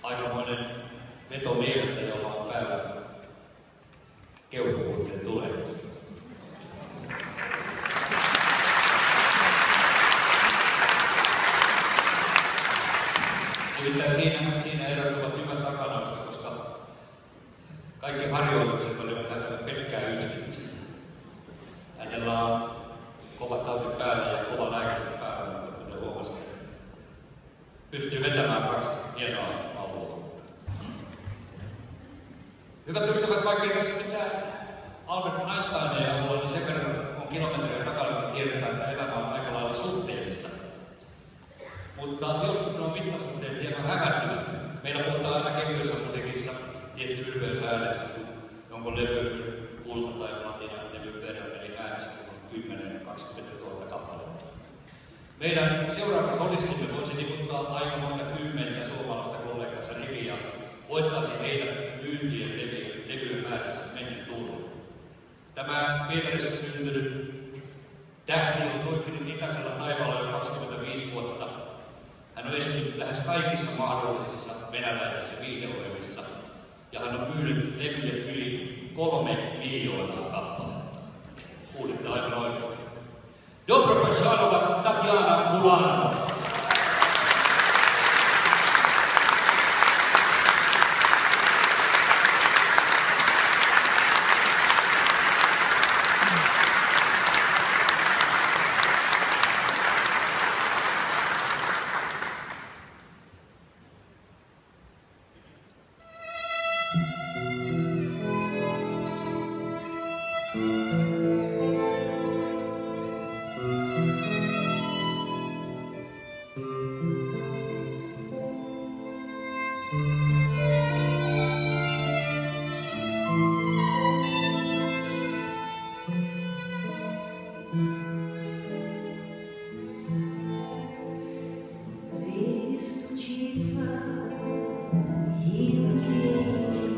aikamoinen vetomieheltä, jolla on päällä keuhkokuuteen tulehdus. Nimittäin siinä erottuvat hyvät takanoista, koska kaikki harjoitukset olivat hänellä pelkkää yskimistä. Hänellä on kova tauti päällä ja kova lääkitys päällä, mutta kuten huomasitte, pystyy vetämään 2 hienoa palloa. Hyvät ystävät, vaikkei tässä mitään Albert Einsteinia olla, niin sen verran on kilometriä takana, niin tiedetään, että elämä on aika lailla suhteellista. Mutta joskus on mittasuhteet hieman hämärtyvät. Meillä puhutaan aina kevyessä musiikissa tietty ylpeys äänessä, kun onko levy kulta tai platina levy verran, eli äänessä 10-20 000 kappaletta. Meidän seuraava solistimme voisi tiputtaa aika monta kymmentä suomalaista kollegansa riviä, voittaisi heidän myyntien levyjen määrässä mennen tullut. Tämä Pietarissä syntynyt tähti on toiminut itäisellä taivaalla jo 25 vuotta. Hän on esiintynyt lähes kaikissa mahdollisissa venäläisissä viihdeohjelmissa ja hän on myynyt levyjä yli 3 miljoonaa kappaletta. Kuulitte aivan oikein. Dobro Prashanova, Tatjana Bulanova. Зимний вечер.